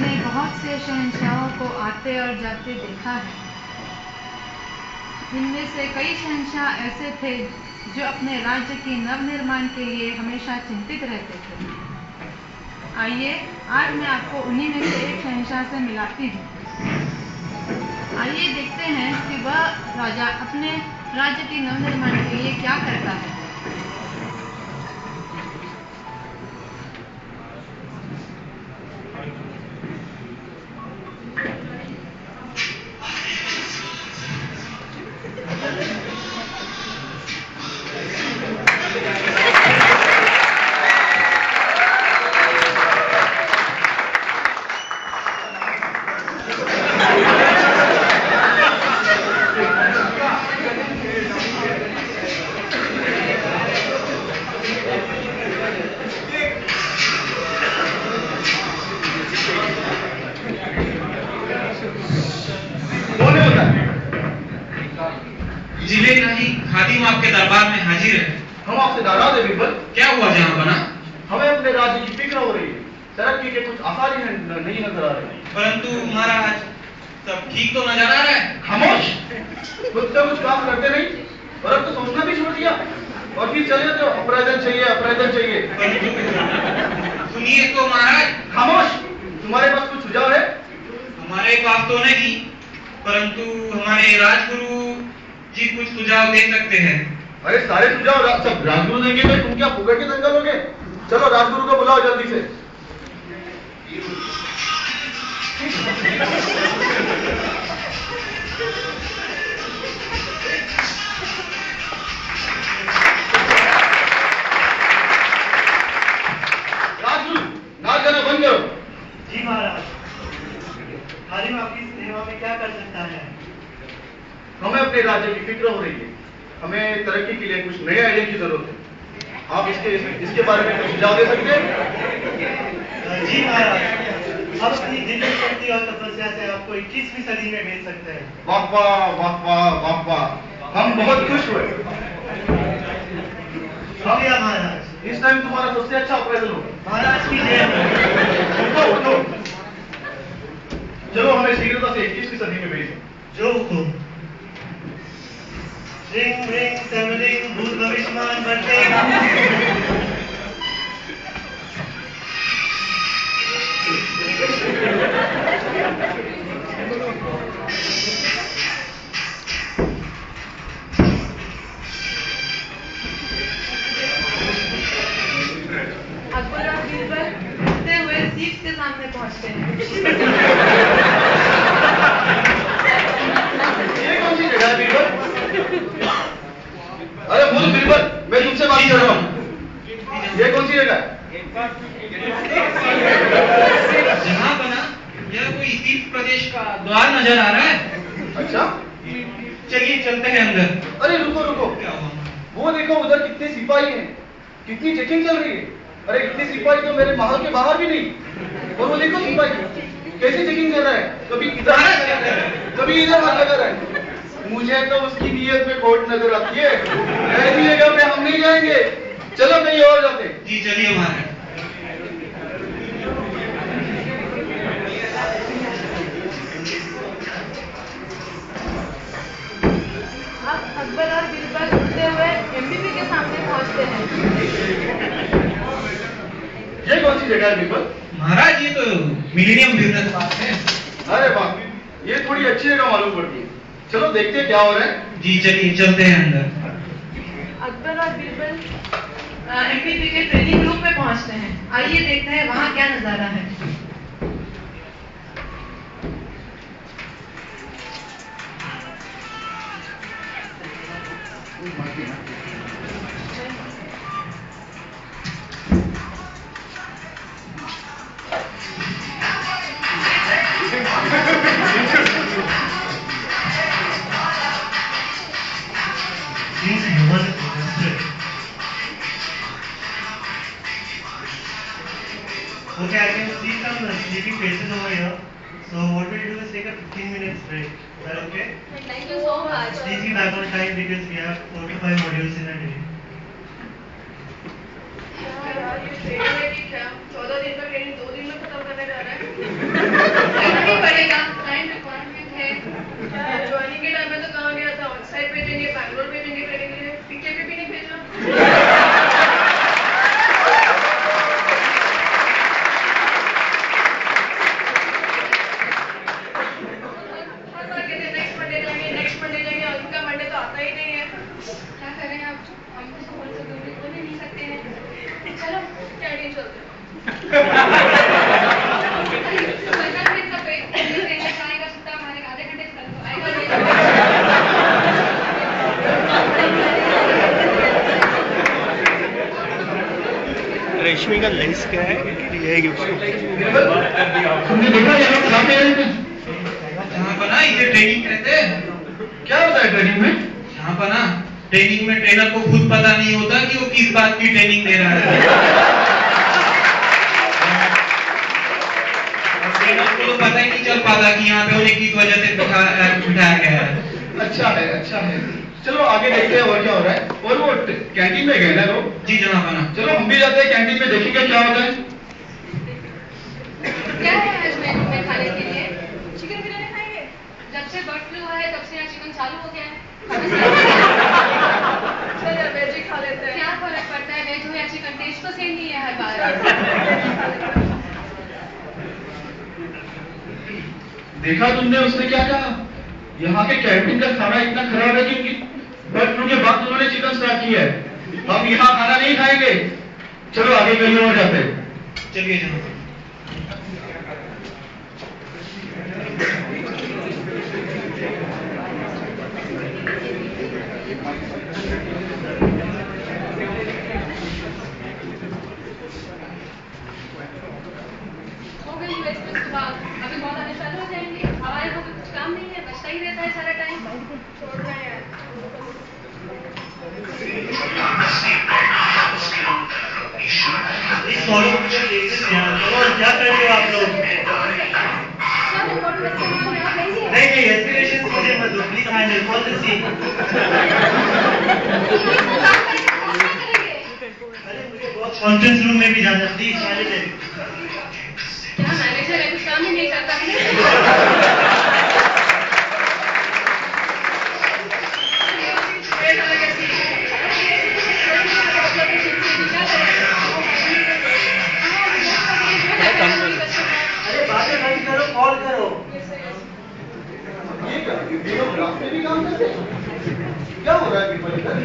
मैंने बहुत से शहंशाहों को आते और जाते देखा है। इनमें से कई शहंशाह ऐसे थे जो अपने राज्य की नवनिर्माण के लिए हमेशा चिंतित रहते थे। आइए आज मैं आपको उन्हीं में से एक शहंशाह से मिलाती हूँ। आइए देखते हैं कि वह राजा अपने राज्य के नवनिर्माण के लिए क्या करता है। जिले नहीं खादिम आपके दरबार में हाजिर है। हम आपसे नाराज है बीरबल। क्या हुआ जहाँ बना? हमें अपने राज्य की फिक्र हो रही है। तरक्की के कुछ आसार ही नहीं नजर आ रहे। परंतु महाराज सब ठीक तो नजर आ रहा है। खामोश, खुद से कुछ काम करते नहीं और अब तो सोचना भी छोड़ दिया और फिर चले तो अप्राइजल चाहिए, अप्राइजल चाहिए। सुनिए तो महाराज। खामोश, तुम्हारे पास कुछ सुझाव है? हमारे पास तो नहीं, परंतु हमारे राजगुरु जी कुछ सुझाव दे सकते हैं। अरे सारे सुझाव सब राजगुरु देंगे तो तुम क्या फुकट के दंगल लोगे? चलो राजगुरु को बुलाओ जल्दी से। राजगुरु नाच गाना बंद करो। जी महाराज, खादिम आपकी सेवा में क्या कर सकता है? हमें अपने राज्य की फिक्र हो रही है। हमें तरक्की के लिए कुछ नए आइडिया की जरूरत है। आप इसके बारे में कुछ सुझाव दे सकते हैं? जी महाराज, हम अपनी दिव्य शक्ति और तपस्या से आपको 21वीं सदी में भेज सकते हैं। वाह वाह वाह वाह वाह वाह, हम बहुत खुश हुए। शुक्रिया महाराज। इस टाइम तुम्हारा सबसे अच्छा अप्रेजल होगा। महाराज की जय हो। उठो उठो, चलो हमें शीघ्रता से 21वीं सदी में भेजें। जो हुकुम। रिंग रिंग सेवलिंग भूत भविष्यमान बनते। अकबर और बीरबल उठते हुए सीप के सामने पहुंचते हैं। ये कौन सी जगह है बीरबल? अरे बोल बीरबल, मैं तुमसे बात कर रहा हूँ। ये कौन सी जगह है? जहाँ बना यह कोई तीर्थ प्रदेश का द्वार नजर आ रहा है। अच्छा, चलिए चलते हैं अंदर। अरे रुको रुको, क्या हुआ? वो देखो उधर कितने सिपाही हैं, कितनी चेकिंग चल रही है। अरे इतने सिपाही तो मेरे महल के बाहर भी नहीं। और वो देखो सिपाही कैसे चेकिंग कर रहा है, कभी इधर कभी इधर हाथ लगा रहा है। मुझे तो उसकी नीयत में खोट नजर आती है। ऐसी जगह पे हम नहीं जाएंगे, चलो कहीं और जाते हैं। जी चलिए महाराज। अब अकबर और बीरबल उठते हुए एमपीपी के सामने पहुंचते हैं। ये कौन सी जगह है बीरबल? महाराज ये तो मिलेनियम बिजनेस पार्क है। अरे वाह, ये थोड़ी अच्छी जगह मालूम पड़ती है। चलो देखते हैं क्या हो रहा है। जी चलिए चलते हैं अंदर। अकबर और बीरबल एमपीपी के ट्रेनिंग रूम में पहुंचते हैं। आइए देखते हैं वहां क्या नजारा है। Okay, I can see some sleepy faces over here. So what we'll do is take a 15 minutes break. Is that okay? Thank you so much. Please be back on time because we have 4 to 5 modules in a day. यार ये training है कि क्या 14 दिन का training 2 दिन में खत्म करने जा रहा है। रेशमी का लेंस क्या है? ये तुमने देखा ये लोग खाते हैं कुछ? जहाँ पर ना इसे ट्रेनिंग कहते हैं। क्या होता है ट्रेनिंग में? यहाँ पर ना ट्रेनिंग में ट्रेनर को खुद पता नहीं होता कि वो किस बात की ट्रेनिंग दे रहा है। और ट्रेनर को तो पता ही नहीं चल पाता कि यहाँ पे उन्हें किस वजह से बिठाया गया है। अच्छा है, अच्छा है। चलो आगे देखते हैं और क्या हो रहा है। और वो कैंटीन में गए ना लोग? जी जहाँ पर ना। चलो हम भी जाते हैं कैंटीन में, देखेंगे क्या होता है। क्या है आज मेनू में खाने के लिए? चिकन बिरयानी खाएंगे? जब से बर्ड फ्लू हुआ है तब से यहाँ चिकन चालू हो गया है। चलो वेज ही खा लेते हैं। क्या फर्क पड़ता है वेज हो या चिकन? टेस्ट तो सेम ही है हर बार। देखा तुमने उसने क्या कहा? यहाँ के कैंटीन का खाना इतना खराब है क्योंकि बर्ड फ्लू के बाद उन्होंने चिकन स्टार्ट किया है। हम यहाँ खाना नहीं खाएंगे। चलो आगे कहीं और जाते हैं। चलिए जहाँ पर। हो गई यूएस में सुबह, अभी बहुत आने चालू हो जाएंगे। हमारे यहाँ तो कुछ काम नहीं है, बचता ही रहता है सारा टाइम। छोड़ रहे हैं। क्या कर रहे हो आप लोग? सब इम्पोर्टेंट सामान है, आप लेंगे? नहीं एस्पिरेशन मुझे मत दो, please handle call the scene. काम करेंगे, काम नहीं करेंगे। अरे मुझे बहुत कॉन्फ्रेंस रूम में भी जाना, प्लीज हैंडल। क्या मैनेजर है, कुछ काम ही नहीं करता है। अरे बातें बंद करो, कॉल करो। ये क्या? ये लोग ग्राफ में भी काम करते हैं? क्या हो रहा है पीपल इधर?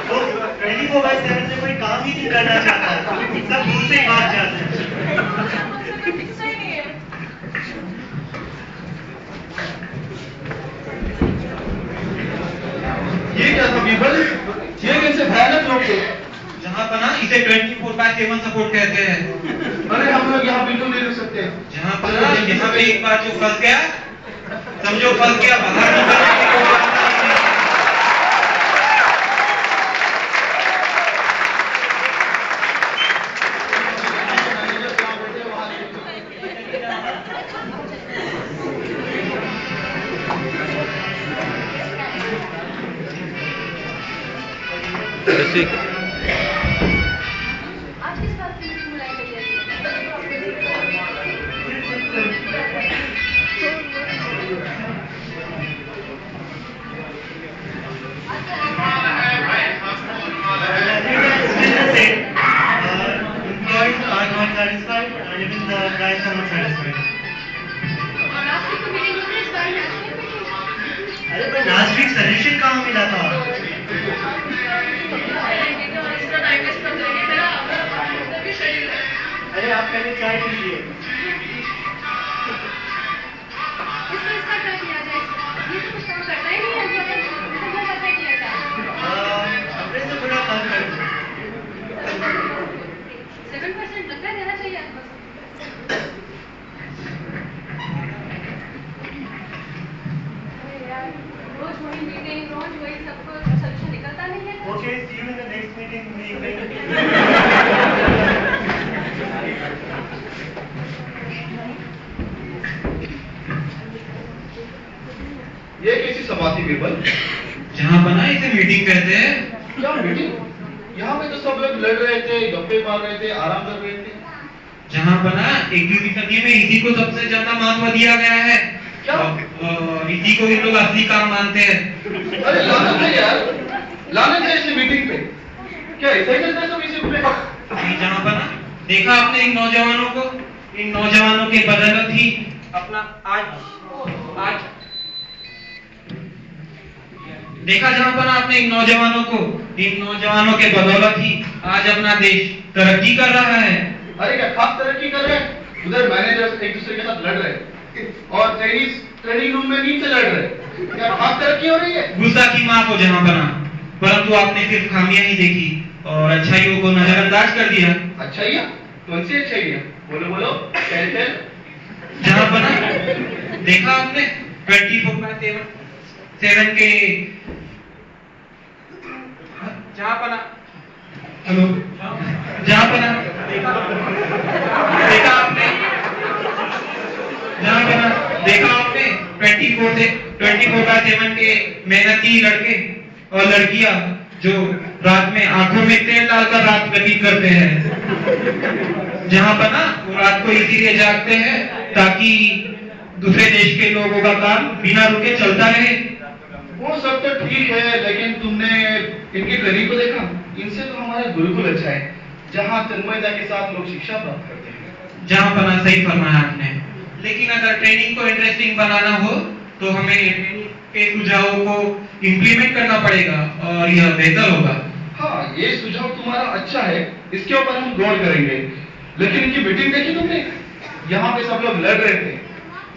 वो 24/7 में कोई काम ही नहीं करना चाहता, सब दूर से भाग जाते हैं। ये क्या था पीपल? ये कैसे भयानक लोग थे? जहाँ पर ना इसे 24/7 सपोर्ट कहते हैं। अरे हम लोग यहाँ बिल्कुल नहीं रुक सकते। जहाँ पर ना यहाँ पे एक बार जो फंस गया, समझो फंस गया, बाहर निकलने की कोई रास्ता ही नहीं। आज किस बात की मीटिंग बुलाई गई है? Employees are not satisfied and even the clients are not satisfied. Last week तो मीटिंग हुई थी, इस बार में आज नहीं मीटिंग। अरे पर लास्ट वीक सजेशन कहाँ मिला था? इसका टाइम वेस्ट कर देंगे, मेरा भी शेड्यूल है। अरे आप पहले चाय पीजिए। इसका क्या किया जाए? ये तो कुछ काम करता ही नहीं है, जो कैसे किया जाए? अपने से थोड़ा कम कर दो। 7% लगता है देना चाहिए आपको। अरे यार, रोज वही मीटिंग, रोज वही सब कुछ, सॉल्यूशन निकलता नहीं है। Okay, see you in the next meeting in the evening. ये कैसी सभा थी पीपल? जहाँ पर ना इसे मीटिंग कहते हैं। क्या मीटिंग? यहाँ पे तो सब लोग लड़ रहे थे, गप्पे मार रहे थे, आराम कर रहे थे। जहाँ पर ना 21वीं सदी में इसी को सबसे ज्यादा महत्व दिया गया है। क्या? और इसी को इन लोग असली काम मानते हैं। अरे लानत है यार, लानत है इस मीटिंग पे। क्या ऐसा ही करता है सब इसी पे? जहाँ पर ना देखा आपने इन नौजवानों को, इन नौजवानों के बदौलत ही अपना आज देखा जहाँ पर आपने इन नौजवानों के बदौलत ही आज अपना देश तरक्की कर रहा है। अरे क्या खास तरक्की कर रहे हैं? उधर मैनेजर्स एक दूसरे के साथ लड़ रहे हैं और ट्रेनिंग रूम में नींद से लड़ रहे हैं। क्या खास तरक्की हो रही है? गुस्सा की माफ हो जहाँ बना, परंतु आपने सिर्फ खामियां ही देखी और अच्छाइयों को नजरअंदाज कर दिया। अच्छाइयाँ? कौन सी अच्छाइयाँ? बोलो बोलो, कैसे? जहाँ बना देखा आपने 24/7 के जहाँ बना हेलो जहाँ बना देखा आपने जहाँ बना देखा आपने 24/7 के मेहनती लड़के और लड़कियां जो रात में आंखों में तेल डालकर रात व्यतीत करते हैं। जहाँ बना वो रात को इसीलिए जागते हैं ताकि दूसरे देश के लोगों का काम बिना रुके चलता रहे। वो सब तो ठीक है, लेकिन तुमने इनके करीब को देखा? इनसे तो हमारा गुरुकुल अच्छा है, जहाँ तन्मयता के साथ लोग शिक्षा प्राप्त करते हैं। जहाँ बना सही फरमाया आपने, लेकिन अगर ट्रेनिंग को इंटरेस्टिंग बनाना हो तो हमें ट्रेनिंग के सुझावों को इम्प्लीमेंट करना पड़ेगा और यह बेहतर होगा। हाँ, ये सुझाव तुम्हारा अच्छा है, इसके ऊपर हम गौर करेंगे। लेकिन इनकी मीटिंग देखी तुमने? यहाँ पे सब लोग लड़ रहे थे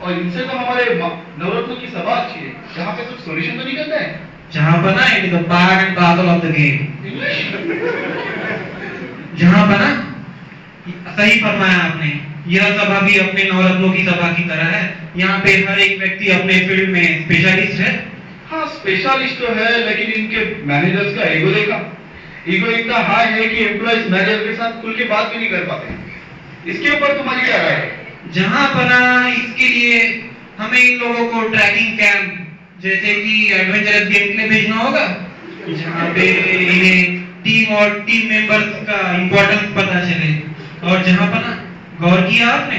और इनसे तो हमारे नवरत्नों की सभा अच्छी है। यहाँ पे कुछ सॉल्यूशन तो निकलता है। जहाँ बना it is the part and parcel of the game. जहाँ बना सही फरमाया आपने, यह सभा भी अपने नवरत्नों की सभा की तरह है। यहाँ पे हर एक व्यक्ति अपने फील्ड में स्पेशलिस्ट है। हाँ, स्पेशलिस्ट तो है, लेकिन इनके मैनेजर्स का ईगो देखा? ईगो इतना हाई है कि एम्प्लॉइज मैनेजर के साथ खुल के बात भी नहीं कर पाते। इसके ऊपर तुम्हारी क्या राय है? जहाँ बना इसके लिए हमें इन लोगों को ट्रैकिंग कैंप जैसे कि एडवेंचरस गेम के लिए भेजना होगा, जहाँ पे इन्हें टीम और टीम मेंबर्स का इम्पोर्टेंस पता चले। और जहाँ बना गौर किया आपने,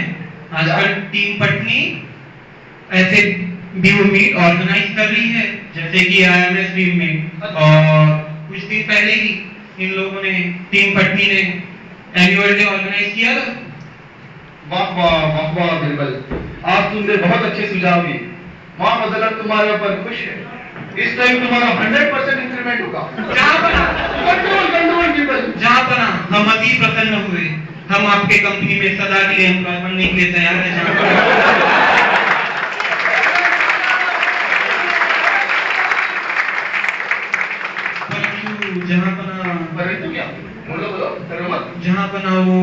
आजकल टीम पटनी ऐसे व्यू मीट ऑर्गेनाइज कर रही है जैसे कि IMS व्यू मीट, और कुछ दिन पहले ही इन लोगों ने टीम पटनी ने एनुअल डे ऑर्गेनाइज किया था। वाह वाह वाह वाह बिरबल, आज तुमने बहुत अच्छे सुझाव दिए। माँ मदलत तुम्हारे ऊपर खुश है। इस टाइम तुम्हारा 100% इंक्रीमेंट होगा। जहाँ बना कंट्रोल बिरबल। जहाँ बना हम अति प्रसन्न हुए। हम आपके कंपनी में सदा के लिए एम्प्लॉय बनने के लिए तैयार है। जहाँ परंतु क्या? बोलो बोलो, करो मत। जहाँ बना वो